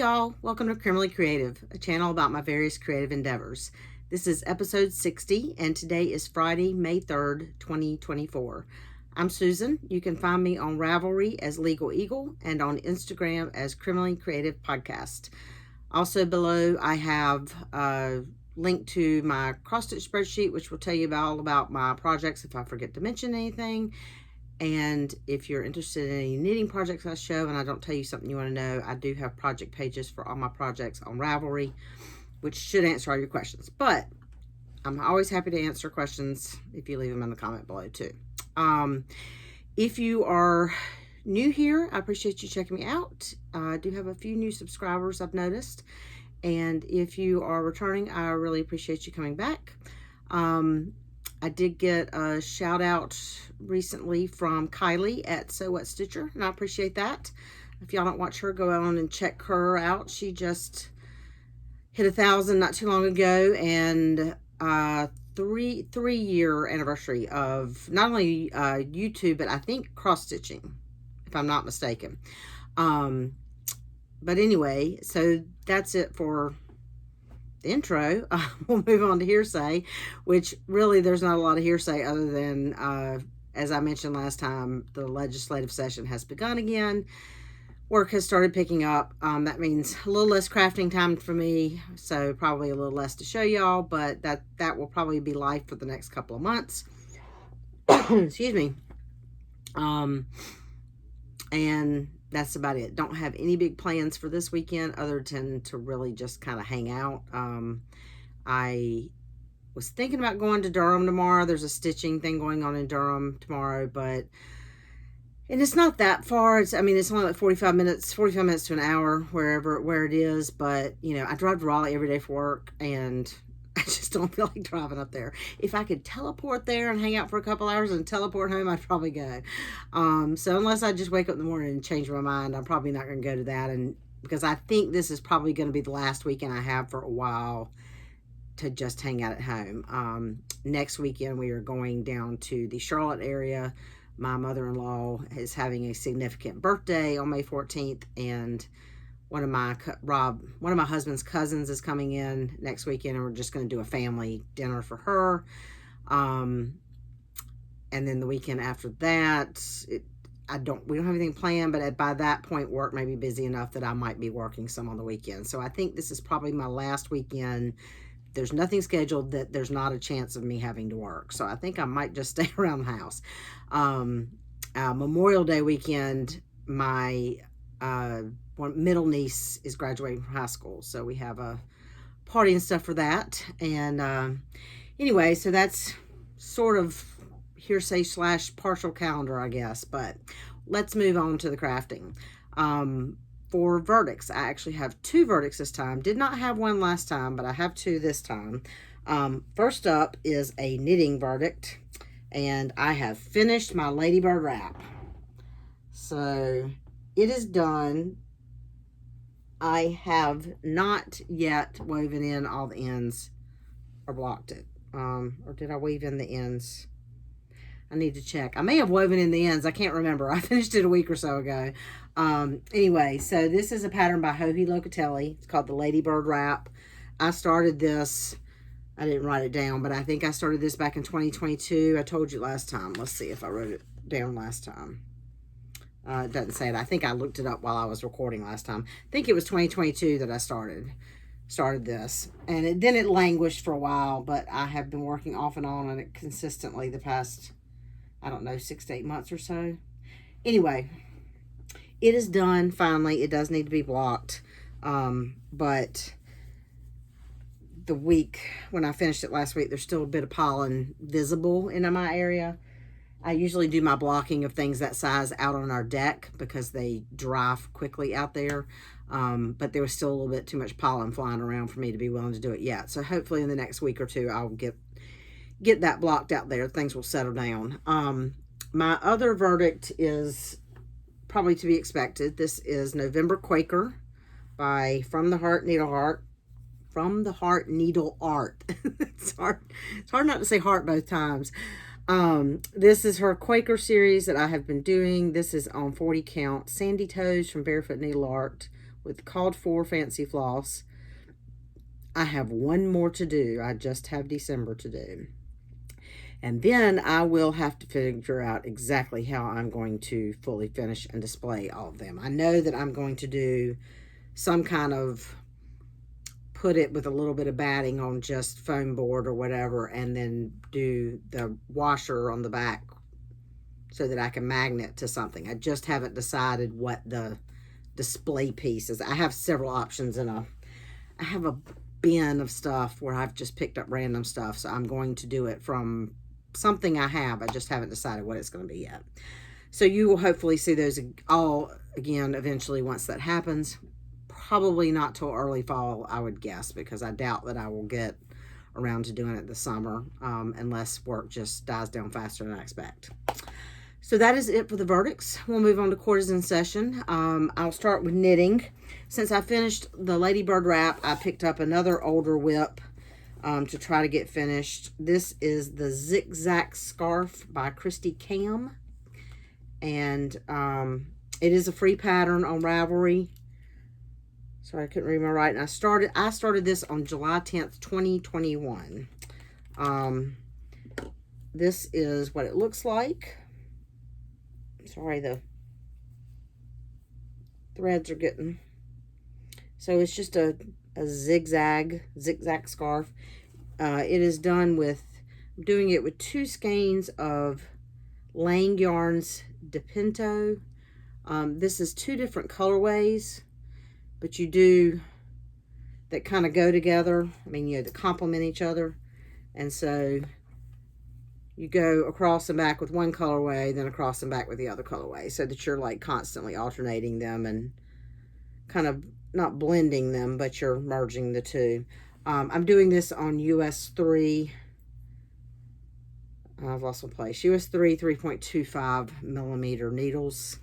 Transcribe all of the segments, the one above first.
y'all. Welcome to Criminally Creative, a channel about my various creative endeavors. This is episode 60, and today is Friday, May 3rd, 2024. I'm Susan. You can find me on Ravelry as Legal Eagle and on Instagram as Criminally Creative Podcast. Also below, I have a link to my cross-stitch spreadsheet, which will tell you all about my projects if I forget to mention anything. And if you're interested in any knitting projects I show and I don't tell you something you want to know, I do have project pages for all my projects on Ravelry, which should answer all your questions. But I'm always happy to answer questions if you leave them in the comment below too. If you are new here, I appreciate you checking me out. I do have a few new subscribers I've noticed. And if you are returning, I really appreciate you coming back. I did get a shout out recently from Kylie at Sew What Stitcher, and I appreciate that. If y'all don't watch her, go on and check her out. She just hit 1,000 not too long ago, and three-year anniversary of not only YouTube, but I think cross stitching, if I'm not mistaken. But anyway, so that's it for the intro. We'll move on to hearsay, which really there's not a lot of hearsay other than, as I mentioned last time, the legislative session has begun again. Work has started picking up. That means a little less crafting time for me, so probably a little less to show y'all, but that will probably be life for the next couple of months. Excuse me. And that's about it. Don't have any big plans for this weekend other than to really just kind of hang out. I was thinking about going to Durham tomorrow. There's a stitching thing going on in Durham tomorrow, and it's not that far. It's only like 45 minutes to an hour, where it is. But, I drive to Raleigh every day for work, and I just don't feel like driving up there. If I could teleport there and hang out for a couple hours and teleport home, I'd probably go. So unless I just wake up in the morning and change my mind, I'm probably not going to go to that. And because I think this is probably going to be the last weekend I have for a while to just hang out at home. Next weekend, we are going down to the Charlotte area. My mother-in-law is having a significant birthday on May 14th, and one of my husband's cousins is coming in next weekend, and we're just going to do a family dinner for her. And then the weekend after that, we don't have anything planned, but by that point, work may be busy enough that I might be working some on the weekend. So I think this is probably my last weekend. There's nothing scheduled that there's not a chance of me having to work. So I think I might just stay around the house. Memorial Day weekend, my middle niece is graduating from high school, so we have a party and stuff for that. And anyway, so that's sort of hearsay / partial calendar, I guess. But let's move on to the crafting. For verdicts, I actually have 2 verdicts this time. Did not have one last time, but I have 2 this time. First up is a knitting verdict, and I have finished my ladybird wrap. So it is done. I have not yet woven in all the ends or blocked it. Or did I weave in the ends? I need to check. I may have woven in the ends. I can't remember. I finished it a week or so ago. Anyway, so this is a pattern by Joji Locatelli. It's called the Ladybird Wrap. I started this. I didn't write it down, but I think I started this back in 2022. I told you last time. Let's see if I wrote it down last time. It doesn't say it. I think I looked it up while I was recording last time. I think it was 2022 that I started this. And then it languished for a while, but I have been working off and on it consistently the past, 6 to 8 months or so. Anyway, it is done finally. It does need to be blocked. But the week when I finished it last week, there's still a bit of pollen visible in my area. I usually do my blocking of things that size out on our deck because they dry quickly out there. But there was still a little bit too much pollen flying around for me to be willing to do it yet. So hopefully in the next week or 2, I'll get that blocked out there. Things will settle down. My other verdict is probably to be expected. This is November Quaker by From the Heart Needle Art. From the Heart Needle Art. It's hard not to say heart both times. This is her Quaker series that I have been doing. This is on 40 count Sandy Toes from Barefoot Needle Art with called for Fancy Floss. I have one more to do. I just have December to do. And then I will have to figure out exactly how I'm going to fully finish and display all of them. I know that I'm going to do some kind of put it with a little bit of batting on just foam board or whatever, and then do the washer on the back so that I can magnet to something. I just haven't decided what the display piece is. I have several options, and I have a bin of stuff where I've just picked up random stuff, so I'm going to do it from something I have. I just haven't decided what it's going to be yet. So you will hopefully see those all again eventually once that happens. Probably not till early fall, I would guess, because I doubt that I will get around to doing it this summer unless work just dies down faster than I expect. So that is it for the verdicts. We'll move on to courtesan session. I'll start with knitting. Since I finished the Ladybird wrap, I picked up another older WIP to try to get finished. This is the Zigzag Scarf by Christy Cam. And it is a free pattern on Ravelry. Sorry, I couldn't read my writing. I started this on July 10th, 2021. This is what it looks like. Sorry, the threads are getting... So it's just a zigzag scarf. It is done with... I'm doing it with 2 skeins of Lang Yarns De Pinto. This is 2 different colorways, but you do that kind of go together. I mean, that complement each other. And so you go across and back with one colorway, then across and back with the other colorway, so that you're like constantly alternating them and kind of not blending them, but you're merging the two. I'm doing this on US 3. I've lost my place. US 3 3.25 millimeter needles.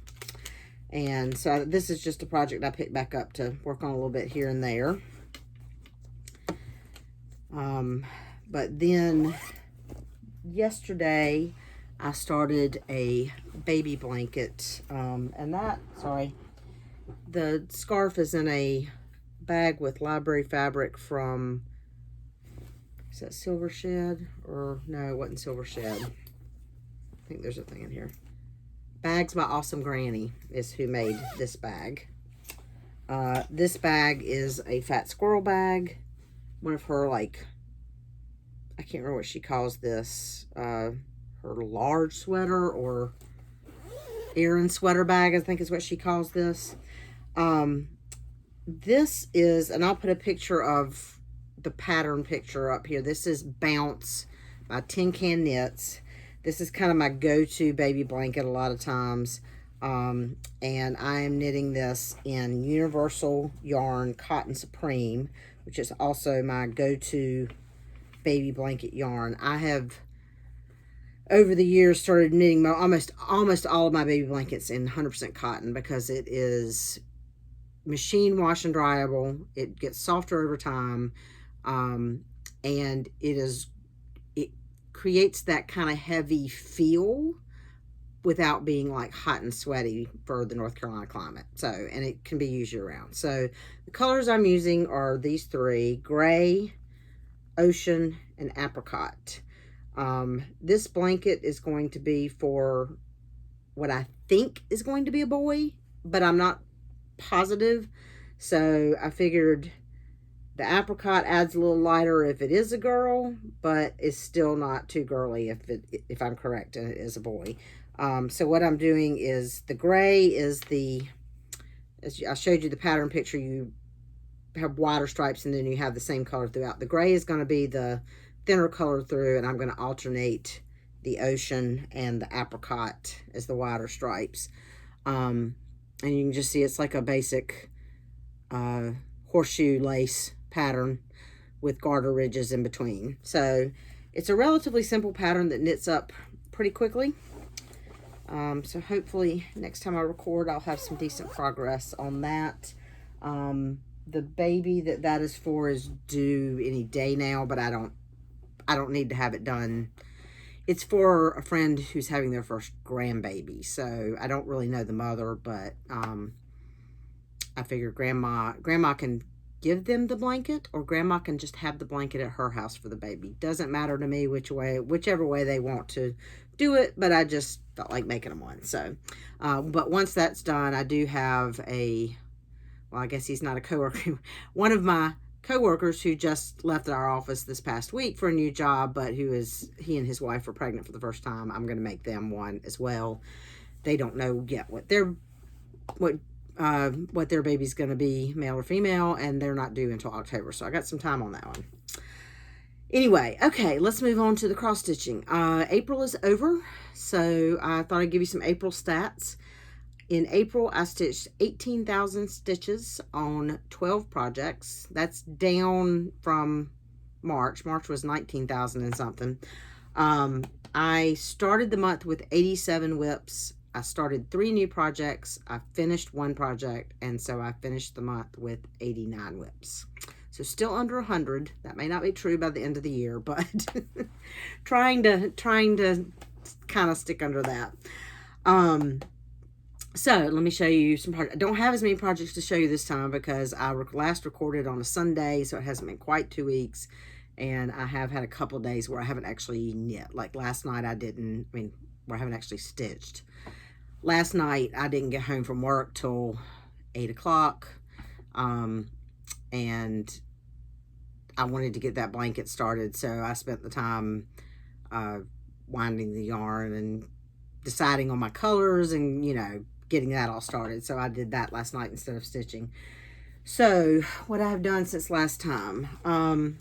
And so this is just a project I picked back up to work on a little bit here and there. But then yesterday I started a baby blanket. And that, sorry, the scarf is in a bag with library fabric from, is that Silver Shed? Or no, it wasn't Silver Shed. I think there's a thing in here. Bags by Awesome Granny is who made this bag. This bag is a fat squirrel bag. One of her, like, I can't remember what she calls this. Her large sweater or Erin sweater bag, I think is what she calls this. This is, and I'll put a picture of the pattern picture up here. This is Bounce by Tin Can Knits. This is kind of my go-to baby blanket a lot of times. And I am knitting this in Universal Yarn Cotton Supreme, which is also my go-to baby blanket yarn. I have, over the years, started knitting almost all of my baby blankets in 100% cotton because it is machine wash and dryable. It gets softer over time. And it creates that kind of heavy feel without being like hot and sweaty for the North Carolina climate. So, and it can be used year round. So the colors I'm using are these 3: gray, ocean, and apricot. This blanket is going to be for what I think is going to be a boy, but I'm not positive. So I figured the apricot adds a little lighter if it is a girl, but it's still not too girly if I'm correct and it is a boy. So what I'm doing is the gray is as I showed you the pattern picture, you have wider stripes and then you have the same color throughout. The gray is going to be the thinner color through, and I'm going to alternate the ocean and the apricot as the wider stripes. And you can just see it's like a basic horseshoe lace pattern with garter ridges in between. So it's a relatively simple pattern that knits up pretty quickly. So hopefully next time I record, I'll have some decent progress on that. The baby that is for is due any day now, but I don't need to have it done. It's for a friend who's having their first grandbaby, so I don't really know the mother, but I figured grandma can give them the blanket, or grandma can just have the blanket at her house for the baby. Doesn't matter to me whichever way they want to do it, but I just felt like making them one. So, but once that's done, I do have well, I guess he's not a coworker. One of my coworkers who just left our office this past week for a new job, but he and his wife were pregnant for the first time. I'm going to make them one as well. They don't know yet what their baby's going to be, male or female, and they're not due until October. So I got some time on that one. Anyway, okay, let's move on to the cross stitching. April is over, so I thought I'd give you some April stats. In April, I stitched 18,000 stitches on 12 projects. That's down from March. March was 19,000 and something. I started the month with 87 whips. I started 3 new projects. I finished 1 project, and so I finished the month with 89 whips. So still under 100. That may not be true by the end of the year, but trying to kind of stick under that. So let me show you some projects. I don't have as many projects to show you this time because I last recorded on a Sunday, so it hasn't been quite 2 weeks. And I have had a couple days where I haven't actually knit. Like last night where I haven't actually stitched. Last night I didn't get home from work till 8 o'clock. And I wanted to get that blanket started, so I spent the time winding the yarn and deciding on my colors and, getting that all started. So I did that last night instead of stitching. So what I've done since last time.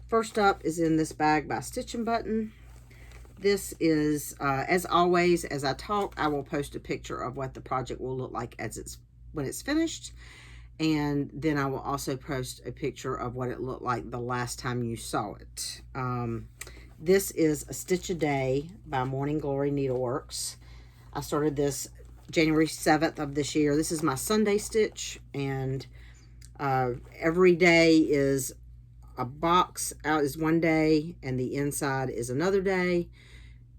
First up is in this bag by Stitch and Button. This is, as always, as I talk, I will post a picture of what the project will look like when it's finished. And then I will also post a picture of what it looked like the last time you saw it. This is A Stitch a Day by Morning Glory Needleworks. I started this January 7th of this year. This is my Sunday stitch, and every day is a box out is one day, and the inside is another day.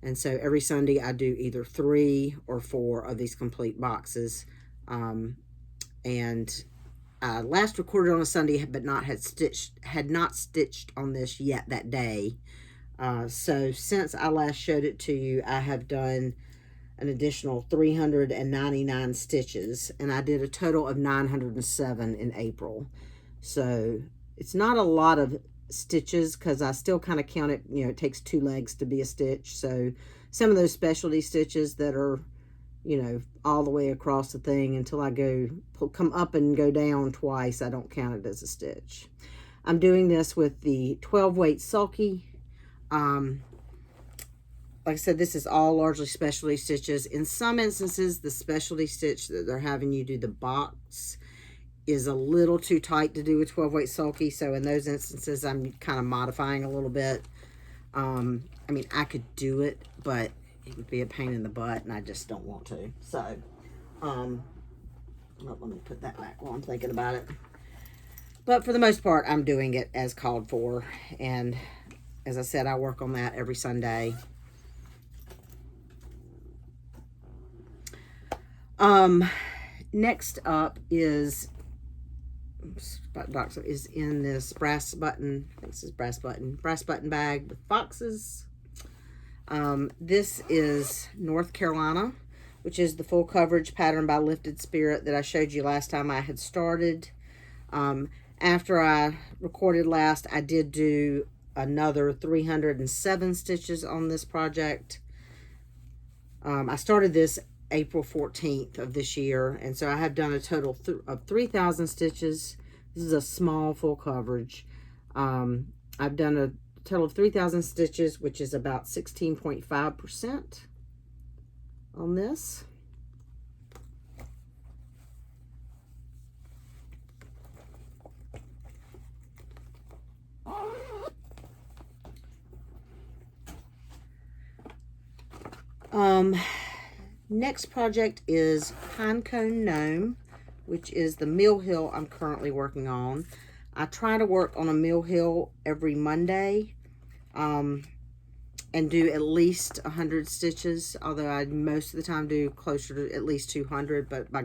And so every Sunday I do either 3 or 4 of these complete boxes. And I last recorded on a Sunday, but had not stitched on this yet that day. So since I last showed it to you, I have done an additional 399 stitches, and I did a total of 907 in April. So it's not a lot of stitches because I still kind of count it, it takes 2 legs to be a stitch. So some of those specialty stitches that are, all the way across the thing until I come up and go down twice, I don't count it as a stitch. I'm doing this with the 12 weight sulky. Like I said, this is all largely specialty stitches. In some instances, the specialty stitch that they're having you do the box is a little too tight to do with 12 weight sulky. So in those instances, I'm kind of modifying a little bit. I could do it, but it would be a pain in the butt, and I just don't want to. So, let me put that back while I'm thinking about it. But for the most part, I'm doing it as called for. And as I said, I work on that every Sunday. Next up is in this brass button. I think this is brass button bag with boxes. This is North Carolina, which is the full coverage pattern by Lifted Spirit that I showed you last time I had started. After I recorded last, I did do another 307 stitches on this project. I started this April 14th of this year, and so I have done a total of 3,000 stitches. This is a small full coverage. I've done a total of 3,000 stitches, which is about 16.5% on this. Next project is Pinecone Gnome, which is the Mill Hill I'm currently working on. I try to work on a Mill Hill every Monday. and do at least 100 stitches, although I most of the time do closer to at least 200, but my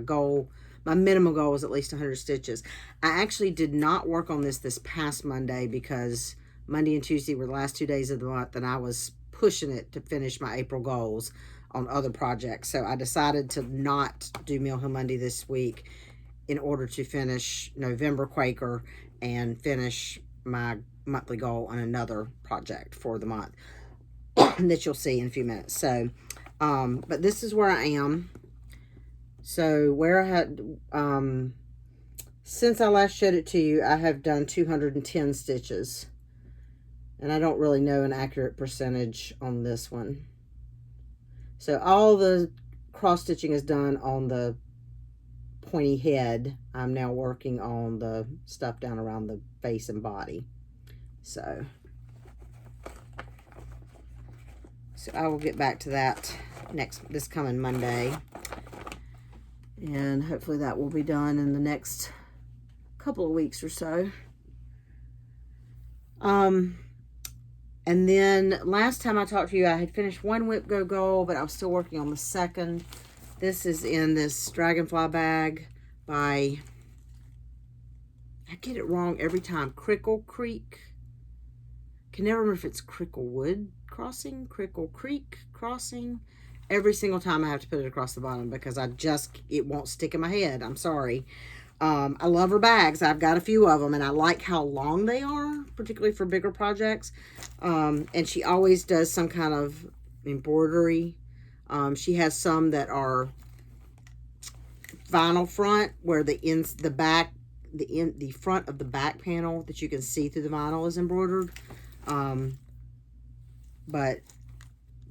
minimum goal is at least 100 stitches. I actually did not work on this past Monday because Monday and Tuesday were the last 2 days of the month, and I was pushing it to finish my April goals on other projects. So I decided to not do Mill Hill Monday this week in order to finish November Quaker and finish my monthly goal on another project for the month that you'll see in a few minutes. So, but this is where I am. So where I had, since I last showed it to you, I have done 210 stitches. And I don't really know an accurate percentage on this one. So all the cross stitching is done on the pointy head. I'm now working on the stuff down around the face and body. So I will get back to that this coming Monday. And hopefully that will be done in the next couple of weeks or so. And then last time I talked to you, I had finished one Whip Go goal, but I was still working on the second. This is in this Dragonfly bag by, I get it wrong every time, Crickle Creek. Can never remember if it's Cricklewood Crossing, Crickle Creek Crossing. Every single time I have to put it across the bottom because it won't stick in my head. I'm sorry. I love her bags. I've got a few of them, and I like how long they are, particularly for bigger projects. And she always does some kind of embroidery. She has some that are vinyl front, where the front of the back panel that you can see through the vinyl is embroidered. But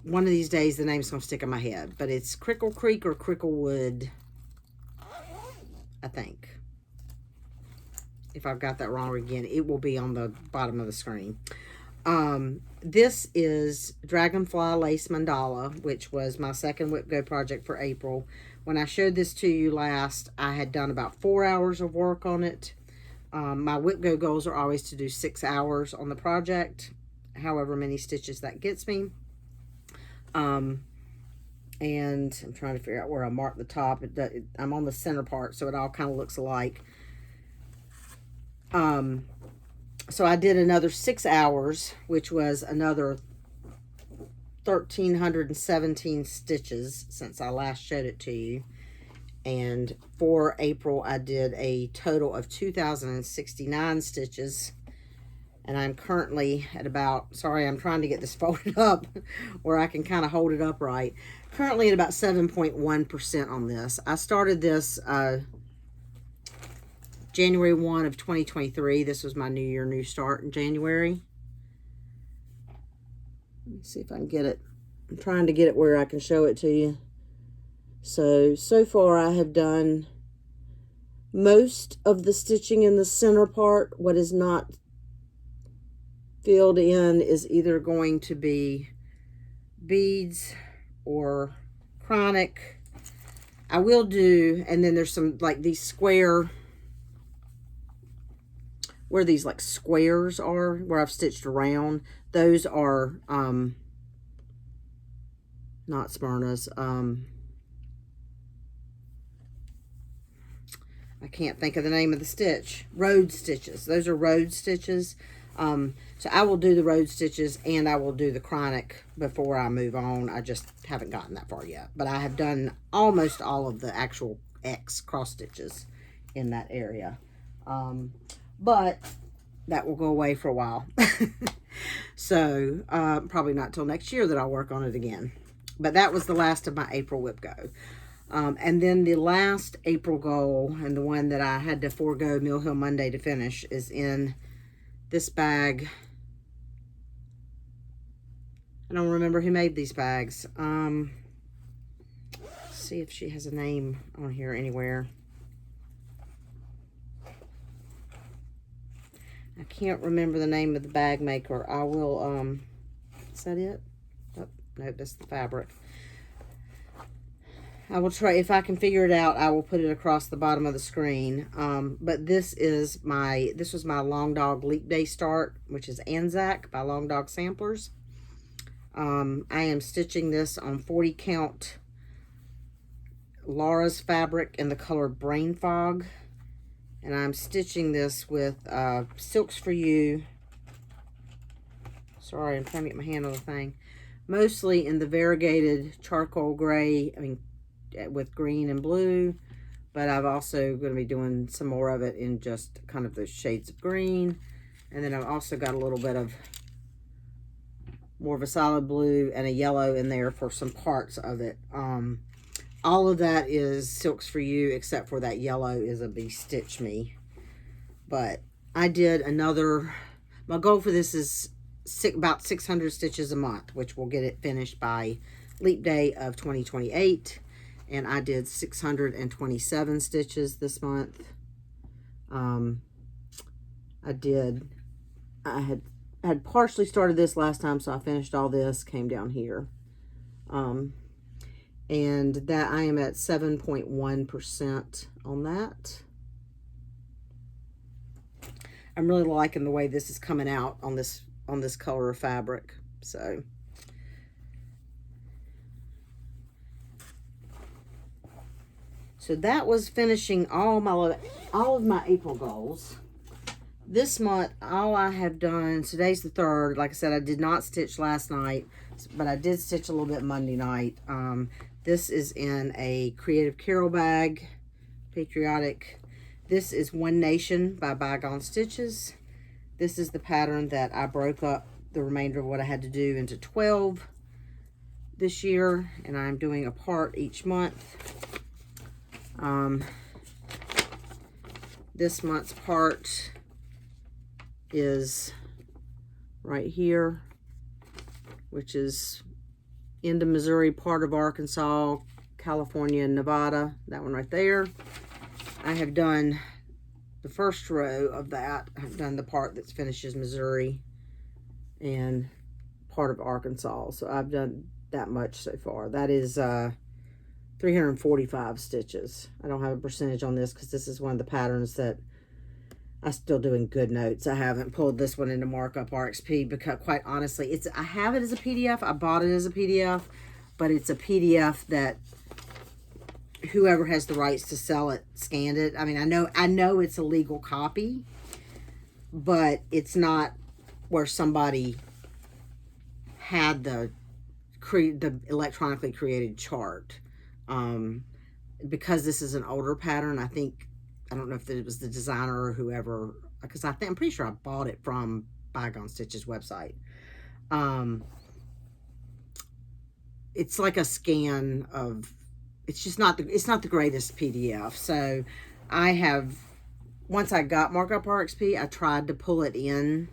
one of these days the name's gonna stick in my head. But it's Crickle Creek or Cricklewood, I think. If I've got that wrong again, it will be on the bottom of the screen. This is Dragonfly Lace Mandala, which was my second Whip Go project for April. When I showed this to you last, I had done about 4 hours of work on it. My Whip Go goals are always to do 6 hours on the project, however many stitches that gets me. And I'm trying to figure out where I marked the top. I'm on the center part, so it all kind of looks alike. So I did another 6 hours, which was another 1,317 stitches since I last showed it to you. And for April, I did a total of 2,069 stitches. And I'm currently at about, sorry, I'm trying to get this folded up where I can kind of hold it upright. Currently at about 7.1% on this. I started this January 1 of 2023. This was my New Year, New Start in January. Let me see if I can get it. I'm trying to get it where I can show it to you. So far I have done most of the stitching in the center part. What is not filled in is either going to be beads or chronic. I will do, and then there's some like these square, where these like squares are, where I've stitched around, those are not Smyrna's. I can't think of the name of the stitch. Road stitches. Those are road stitches. So I will do the road stitches and I will do the chronic before I move on. I just haven't gotten that far yet. But I have done almost all of the actual X cross stitches in that area. But that will go away for a while. So probably not till next year that I'll work on it again. But that was the last of my April Whip Go. And then the last April goal, and the one that I had to forego Mill Hill Monday to finish, is in this bag. I don't remember who made these bags. Let's see if she has a name on here anywhere. I can't remember the name of the bag maker. I will, is that it? Oh, no, that's the fabric. I will try, if I can figure it out, I will put it across the bottom of the screen. But this was my Long Dog Leap Day Start, which is Anzac by Long Dog Samplers. I am stitching this on 40 count Laura's fabric in the color Brain Fog. And I'm stitching this with Silks For You. Sorry, I'm trying to get my hand on the thing. Mostly in the variegated charcoal gray, with green and blue. But I'm also going to be doing some more of it in just kind of the shades of green. And then I've also got a little bit of more of a solid blue and a yellow in there for some parts of it. All of that is Silks For You, except for that yellow is a Be Stitch Me. But I did another, my goal for this is about 600 stitches a month, which will get it finished by Leap Day of 2028. And I did 627 stitches this month. I had partially started this last time, so I finished all this, came down here. And that I am at 7.1% on that. I'm really liking the way this is coming out on this color of fabric. So that was finishing all of my April goals. This month, all I have done, today's the 3rd. Like I said, I did not stitch last night, but I did stitch a little bit Monday night. This is in a Creative Carol bag, patriotic. This is One Nation by Bygone Stitches. This is the pattern that I broke up the remainder of what I had to do into 12 this year, and I'm doing a part each month. This month's part is right here, which is end of Missouri, part of Arkansas, California, and Nevada. That one right there. I have done the first row of that. I've done the part that finishes Missouri and part of Arkansas. So I've done that much so far. That is 345 stitches. I don't have a percentage on this because this is one of the patterns that I'm still doing good notes. I haven't pulled this one into Markup RXP because, quite honestly, I have it as a PDF. I bought it as a PDF, but it's a PDF that whoever has the rights to sell it scanned it. I mean, I know it's a legal copy, but it's not where somebody had the electronically created chart. Because this is an older pattern, I don't know if it was the designer or whoever, because I'm pretty sure I bought it from Bygone Stitches website. It's like a scan of, it's not the greatest PDF. So once I got Markup RXP, I tried to pull it in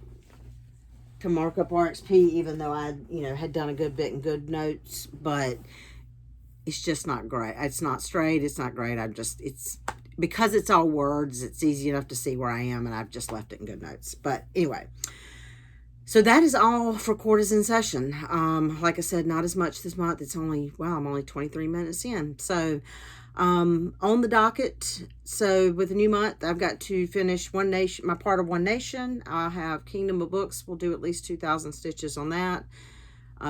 to Markup RXP, even though I, had done a good bit in good notes, but it's just not great. It's not straight. It's not great. Because it's all words, it's easy enough to see where I am, and I've just left it in good notes. But anyway, so that is all for Quarters in Session. Like I said, not as much this month. It's only, I'm only 23 minutes in. So on the docket, so with the new month, I've got to finish One Nation, my part of One Nation. I'll have Kingdom of Books. We'll do at least 2,000 stitches on that.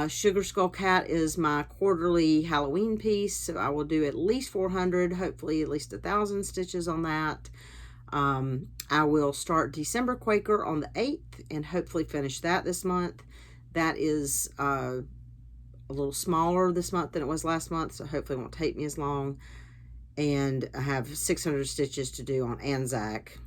Sugar Skull Cat is my quarterly Halloween piece, so I will do at least 400, hopefully at least 1,000 stitches on that. I will start December Quaker on the 8th and hopefully finish that this month. That is a little smaller this month than it was last month, so hopefully it won't take me as long. And I have 600 stitches to do on Anzac.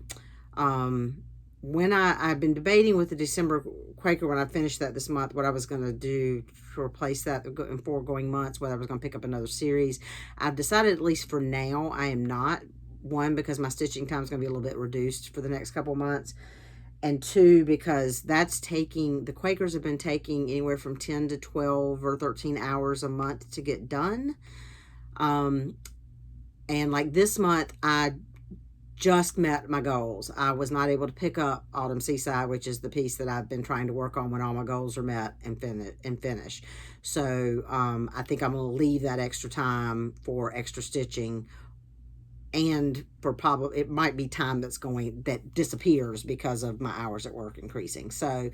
When I've been debating with the December Quaker, when I finished that this month, what I was going to do to replace that in foregoing months, whether I was going to pick up another series. I've decided, at least for now, I am not. One, because my stitching time is going to be a little bit reduced for the next couple months. And two, because the Quakers have been taking anywhere from 10 to 12 or 13 hours a month to get done. And like this month, I just met my goals. I was not able to pick up Autumn Seaside, which is the piece that I've been trying to work on when all my goals are met and finish. So I think I'm going to leave that extra time for extra stitching, and for probably, it might be time that disappears because of my hours at work increasing. So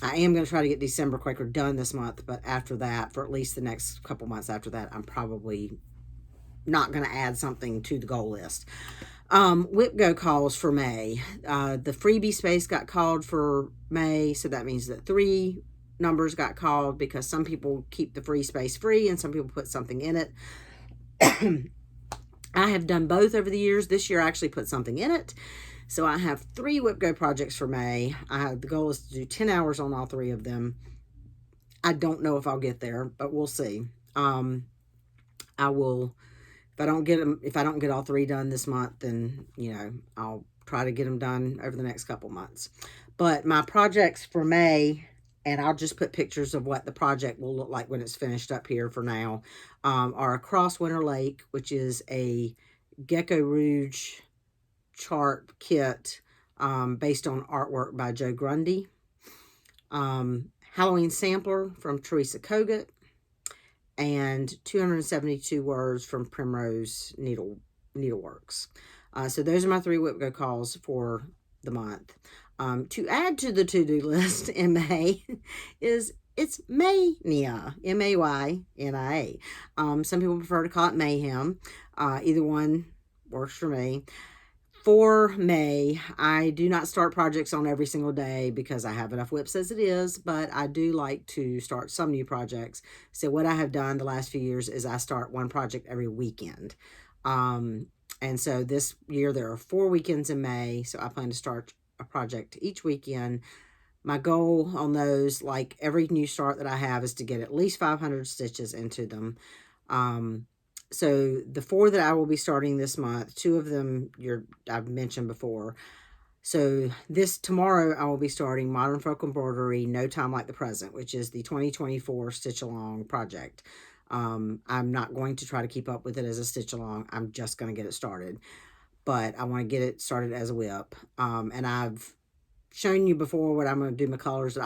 I am going to try to get December Quaker done this month, but after that, for at least the next couple months after that, I'm probably not going to add something to the goal list. WIPGO calls for May. The freebie space got called for May, so that means that 3 numbers got called because some people keep the free space free and some people put something in it. I have done both over the years. This year I actually put something in it. So I have 3 WIPGO projects for May. The goal is to do 10 hours on all 3 of them. I don't know if I'll get there, but we'll see. I will, if I don't get all 3 done this month, then, I'll try to get them done over the next couple months. But my projects for May, and I'll just put pictures of what the project will look like when it's finished up here for now, are Across Winter Lake, which is a Gecko Rouge chart kit based on artwork by Joe Grundy. Halloween Sampler from Teresa Kogut, and 272 words from Primrose Needleworks. So those are my 3 WIPGO calls for the month. To add to the to-do list in May it's Maynia, Maynia. Some people prefer to call it Mayhem. Either one works for me. For May, I do not start projects on every single day because I have enough WIPs as it is, but I do like to start some new projects. So what I have done the last few years is I start one project every weekend. And so this year there are 4 weekends in May, so I plan to start a project each weekend. My goal on those, like every new start that I have, is to get at least 500 stitches into them. So the 4 that I will be starting this month, 2 of them I've mentioned before. So tomorrow I will be starting Modern Folk Embroidery No Time Like the Present, which is the 2024 Stitch Along project. I'm not going to try to keep up with it as a stitch along. I'm just going to get it started. But I want to get it started as a WIP. And I've shown you before what I'm going to do my colors.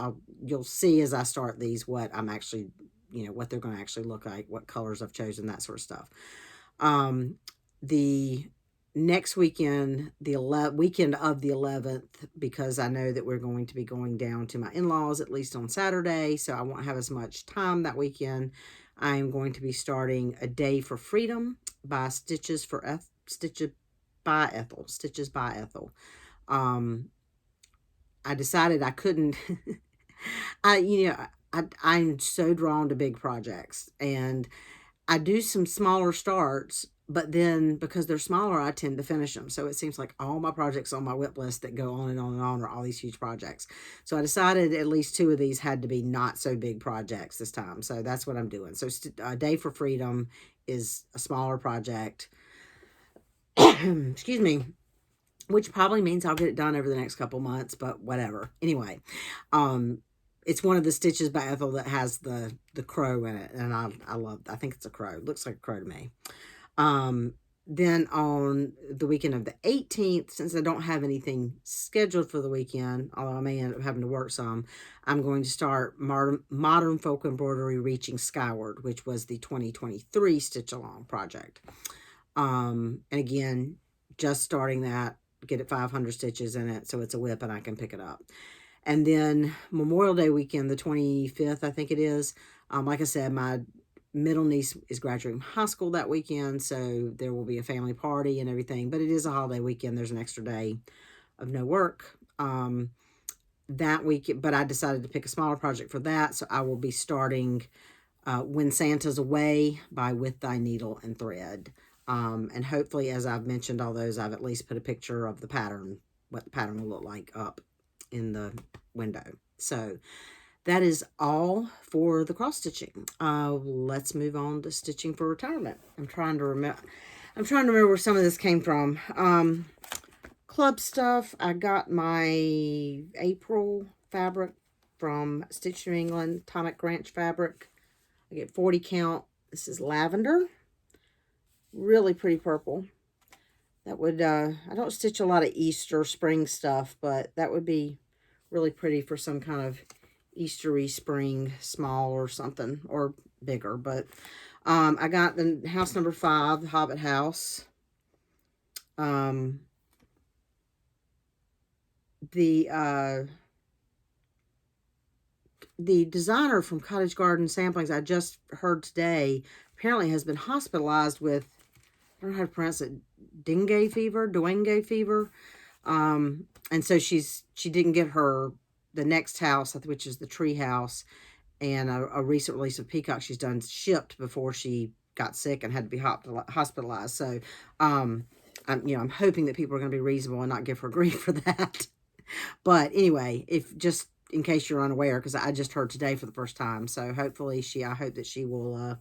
You'll see as I start these what I'm actually, what they're going to actually look like, what colors I've chosen, that sort of stuff. The next weekend, weekend of the 11th, because I know that we're going to be going down to my in-laws at least on Saturday, so I won't have as much time that weekend. I am going to be starting A Day for Freedom by Stitches by Ethel. I decided I couldn't. I'm so drawn to big projects, and I do some smaller starts, but then because they're smaller, I tend to finish them. So it seems like all my projects on my WIP list that go on and on and on are all these huge projects. So I decided at least 2 of these had to be not so big projects this time. So that's what I'm doing. So A Day for Freedom is a smaller project. Excuse me. Which probably means I'll get it done over the next couple months, but whatever. Anyway, it's one of the Stitches by Ethel that has the crow in it, and I think it's a crow. It looks like a crow to me. Then on the weekend of the 18th, since I don't have anything scheduled for the weekend, although I may end up having to work some, I'm going to start Modern Folk Embroidery Reaching Skyward, which was the 2023 Stitch Along project. And again, just starting that, get it 500 stitches in it, so it's a WIP and I can pick it up. And then Memorial Day weekend, the 25th, I think it is. Like I said, my middle niece is graduating high school that weekend, so there will be a family party and everything. But it is a holiday weekend. There's an extra day of no work that week. But I decided to pick a smaller project for that, so I will be starting When Santa's Away by With Thy Needle and Thread. And hopefully, as I've mentioned all those, I've at least put a picture of the pattern, what the pattern will look like up in the window. So that is all for the cross stitching. Let's move on to stitching for retirement. I'm trying to remember where some of this came from. Club stuff. I got my April fabric from Stitch New England, Tonic Ranch fabric. I get 40 count. This is lavender. Really pretty purple. That would, I don't stitch a lot of Easter spring stuff, but that would be really pretty for some kind of Eastery spring small or something, or bigger. But I got the house number 5, the Hobbit house. the designer from Cottage Garden Samplings, I just heard today, apparently has been hospitalized with, I don't know how to pronounce it, dengue fever. And so she didn't get the next house, which is the tree house, and a recent release of Peacock she's done shipped before she got sick and had to be hospitalized. So, I'm hoping that people are going to be reasonable and not give her grief for that. But anyway, if just in case you're unaware, because I just heard today for the first time, so hopefully I hope that she will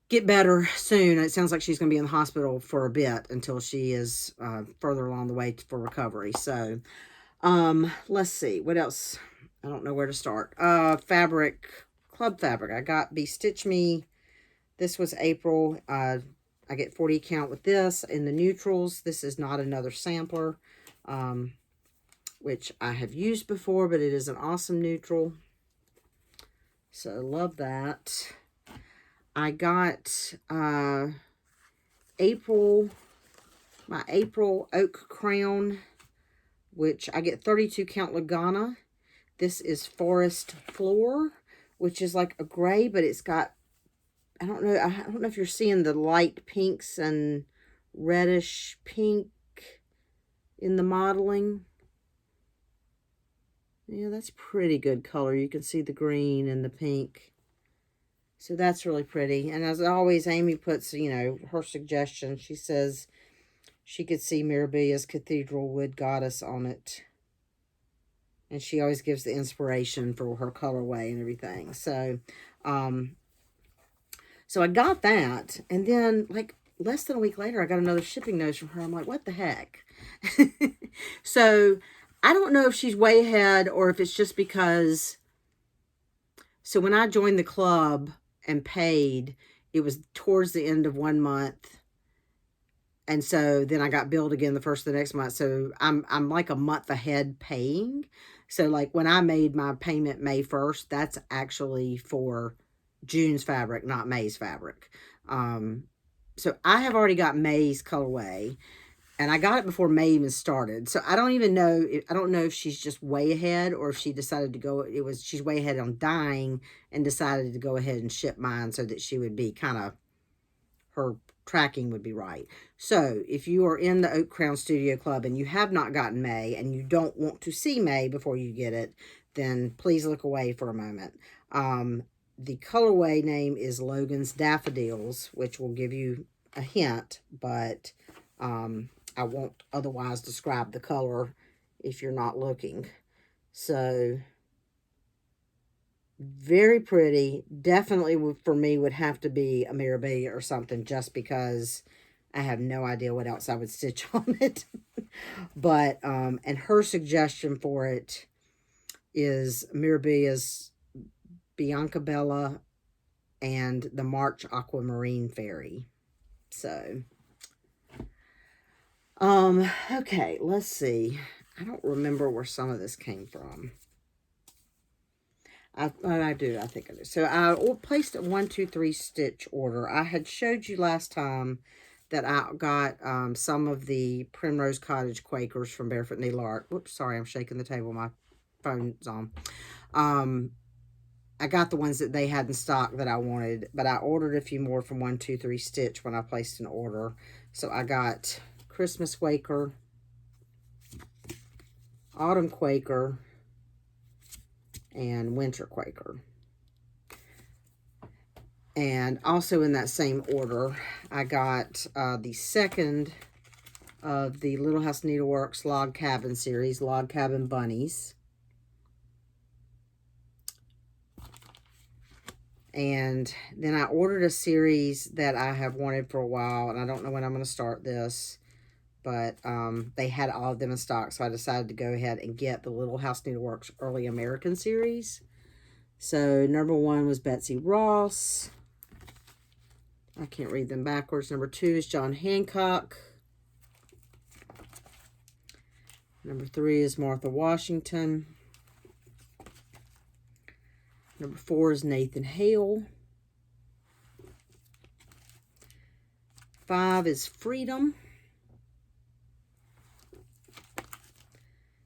get better soon. It sounds like she's going to be in the hospital for a bit until she is further along the way for recovery. So, let's see what else. I don't know where to start. Fabric, Club Fabric. I got Bestitch Me. This was April. I get 40 count with this in the neutrals. This is not another sampler, which I have used before, but it is an awesome neutral. So love that. I got my April Oak Crown, which I get 32 count Lagana. This is Forest Floor, which is like a gray, but it's got, I don't know if you're seeing the light pinks and reddish pink in the modeling. Yeah, that's pretty good color. You can see the green and the pink. So that's really pretty. And as always, Amy puts, her suggestion. She says she could see Mirabilia's Cathedral Wood Goddess on it. And she always gives the inspiration for her colorway and everything. So, so I got that. And then, like, less than a week later, I got another shipping notice from her. I'm like, what the heck? So, I don't know if she's way ahead or if it's just because... So, when I joined the club and paid, it was towards the end of 1 month. And so then I got billed again the first of the next month. So I'm like a month ahead paying. So like when I made my payment May 1st, that's actually for June's fabric, not May's fabric. So I have already got May's colorway, and I got it before May even started. So I don't even know. I don't know if she's just way ahead or if she decided to go. She's way ahead on dyeing and decided to go ahead and ship mine so that she would be kind of, her tracking would be right. So if you are in the Oak Crown Studio Club and you have not gotten May and you don't want to see May before you get it, then please look away for a moment. The colorway name is Logan's Daffodils, which will give you a hint, but I won't otherwise describe the color if you're not looking. So very pretty. Definitely for me would have to be a Mirabilia or something, just because I have no idea what else I would stitch on it. But and her suggestion for it is Mirabilia's Bianca Bella and the March Aquamarine Fairy. So okay, let's see. I don't remember where some of this came from. I do. I think I do. So I placed a 1, 2, 3 stitch order. I had showed you last time that I got some of the Primrose Cottage Quakers from Barefoot Needle Art. Whoops, sorry, I'm shaking the table. My phone's on. I got the ones that they had in stock that I wanted, but I ordered a few more from 1, 2, 3 Stitch when I placed an order. So I got Christmas Quaker, Autumn Quaker, and Winter Quaker. And also in that same order, I got the second of the Little House Needleworks Log Cabin series, Log Cabin Bunnies. And then I ordered a series that I have wanted for a while, and I don't know when I'm going to start this, but they had all of them in stock, so I decided to go ahead and get the Little House Needleworks Early American series. So number 1 was Betsy Ross. I can't read them backwards. Number 2 is John Hancock. Number 3 is Martha Washington. Number 4 is Nathan Hale. 5 is Freedom.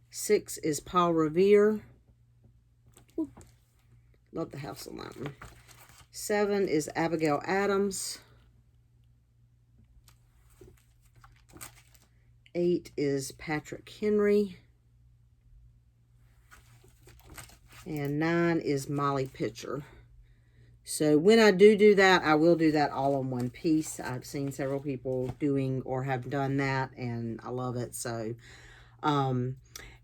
6 is Paul Revere. Love the house on that one. 7 is Abigail Adams. 8 is Patrick Henry. And 9 is Molly Pitcher. So when I do that, I will do that all in one piece. I've seen several people doing or have done that, and I love it. So, and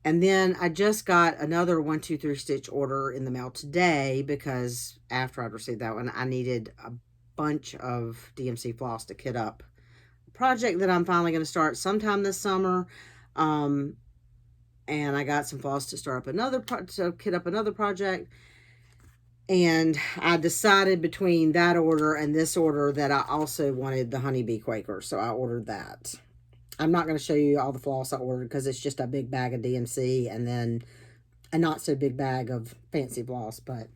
then I just got another 1, 2, 3 stitch order in the mail today, because after I'd received that one, I needed a bunch of DMC floss to kit up a project that I'm finally going to start sometime this summer. And I got some floss to start up to kit up another project. And I decided between that order and this order that I also wanted the Honeybee Quaker. So I ordered that. I'm not going to show you all the floss I ordered, because it's just a big bag of DMC and then a not so big bag of fancy floss. But,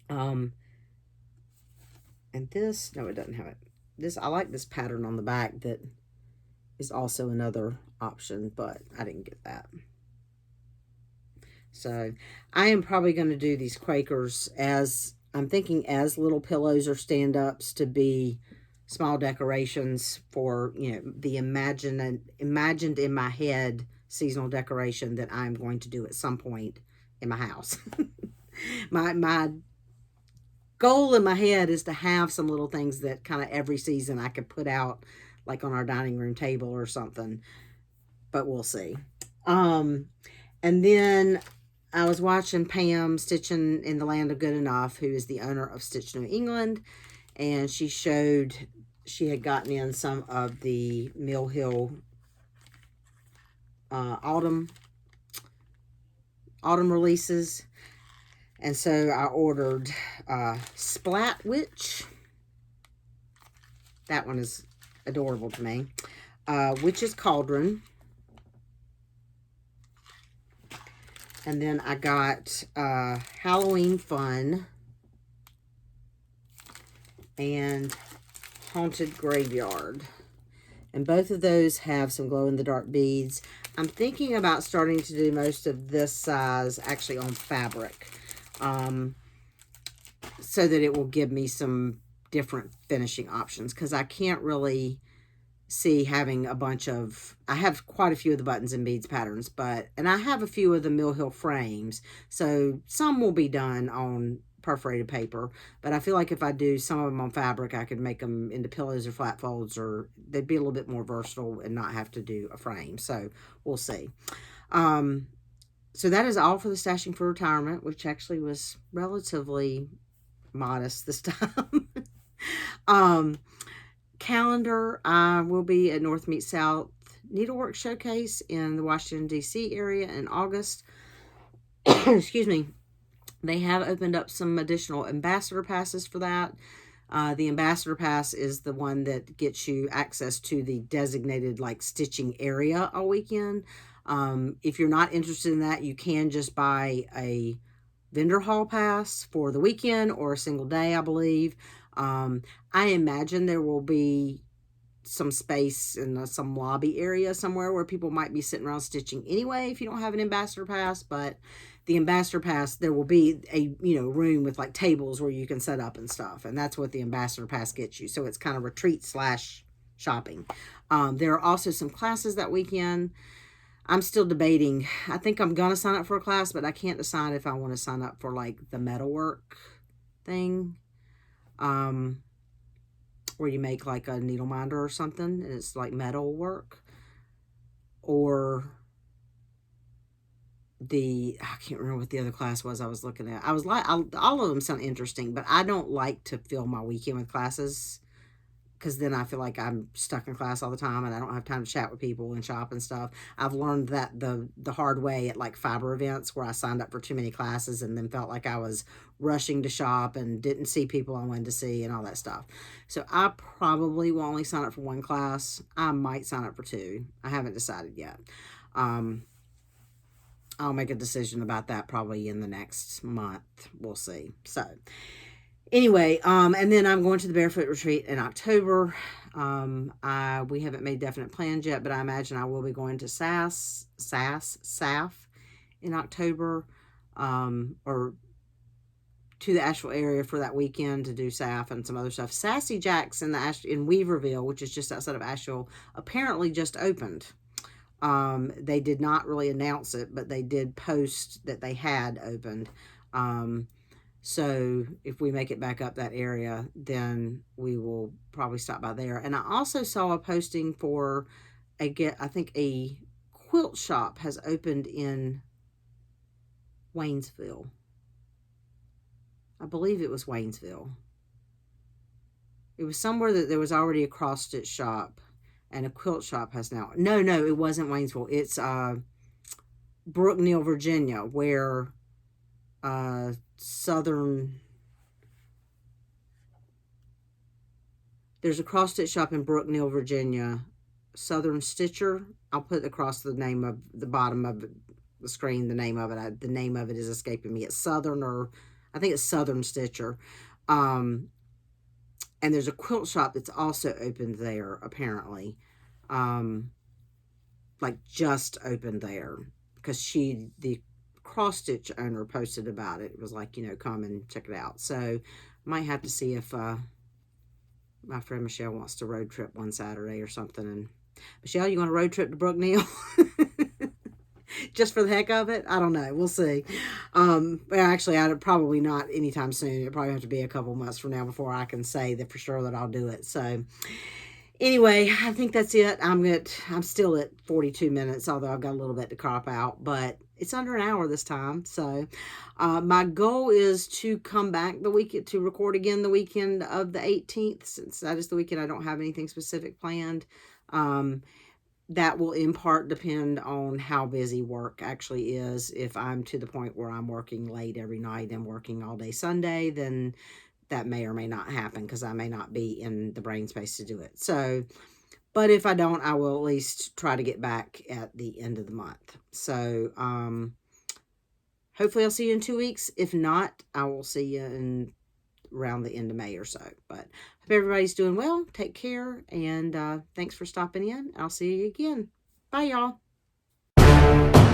and this, no, it doesn't have it. This, I like this pattern on the back that is also another option, but I didn't get that. So I am probably going to do these Quakers as, I'm thinking, as little pillows or stand-ups to be small decorations for, you know, the imagined in my head seasonal decoration that I'm going to do at some point in my house. my goal in my head is to have some little things that kind of every season I could put out, like on our dining room table or something, but we'll see. And then I was watching Pam stitching in the Land of Good Enough, who is the owner of Stitch New England, and she showed she had gotten in some of the Mill Hill autumn releases, and so I ordered Splat Witch. That one is adorable to me. Witch's Cauldron. And then I got Halloween Fun and Haunted Graveyard. And both of those have some glow-in-the-dark beads. I'm thinking about starting to do most of this size actually on fabric, so that it will give me some different finishing options, because I can't really see having a bunch of, I have quite a few of the buttons and beads patterns, and I have a few of the Mill Hill frames, so some will be done on perforated paper, but I feel like if I do some of them on fabric, I could make them into pillows or flat folds, or they'd be a little bit more versatile and not have to do a frame. So we'll see. So that is all for the Stashing for Retirement, which actually was relatively modest this time. Calendar, I will be at North Meet South Needlework Showcase in the Washington, D.C. area in August. Excuse me. They have opened up some additional ambassador passes for that. The ambassador pass is the one that gets you access to the designated like stitching area all weekend. If you're not interested in that, you can just buy a vendor hall pass for the weekend or a single day, I believe. I imagine there will be some space in some lobby area somewhere where people might be sitting around stitching anyway if you don't have an ambassador pass. But the ambassador pass, there will be a room with like tables where you can set up and stuff, and that's what the ambassador pass gets you. So it's kind of retreat / shopping. There are also some classes that weekend. I'm still debating. I think I'm gonna sign up for a class, but I can't decide if I want to sign up for like the metalwork thing, where you make like a needle minder or something and it's like metal work, or I can't remember what the other class was I was looking at. I was like, all of them sound interesting, but I don't like to fill my weekend with classes, because then I feel like I'm stuck in class all the time and I don't have time to chat with people and shop and stuff. I've learned that the hard way at like fiber events, where I signed up for too many classes and then felt like I was rushing to shop and didn't see people I wanted to see and all that stuff. So I probably will only sign up for one class. I might sign up for 2. I haven't decided yet. I'll make a decision about that probably in the next month. We'll see. So anyway, and then I'm going to the Barefoot Retreat in October. We haven't made definite plans yet, but I imagine I will be going to SAF in October, or to the Asheville area for that weekend to do SAF and some other stuff. Sassy Jack's in Weaverville, which is just outside of Asheville, apparently just opened. They did not really announce it, but they did post that they had opened. So if we make it back up that area, then we will probably stop by there. And I also saw a posting for I think a quilt shop has opened in Waynesville. I believe it was Waynesville. It was somewhere that there was already a cross-stitch shop, and a quilt shop has now. No, it wasn't Waynesville. It's Brookneal, Virginia, where there's a cross-stitch shop in Brookneal, Virginia, Southern Stitcher. I'll put across the name of the bottom of the screen, the name of it. The name of it is escaping me. It's Southern, or I think it's Southern Stitcher. And there's a quilt shop that's also opened there, apparently. Like just opened there, because the cross-stitch owner posted about it. It was like, come and check it out. So I might have to see if my friend Michelle wants to road trip one Saturday or something. And Michelle, you want to road trip to Brookneal? Just for the heck of it? I don't know. We'll see. Well, actually, I'd probably not anytime soon. It'll probably have to be a couple months from now before I can say that for sure that I'll do it. So anyway, I think that's it. I'm still at 42 minutes, although I've got a little bit to crop out, but it's under an hour this time. So my goal is to come back to record again the weekend of the 18th, since that is the weekend I don't have anything specific planned. That will in part depend on how busy work actually is. If I'm to the point where I'm working late every night and working all day Sunday, then that may or may not happen, because I may not be in the brain space to do it. So, but if I don't, I will at least try to get back at the end of the month. So, hopefully I'll see you in 2 weeks. If not, I will see you around the end of May or so. But hope everybody's doing well. Take care, and thanks for stopping in. I'll see you again. Bye, y'all.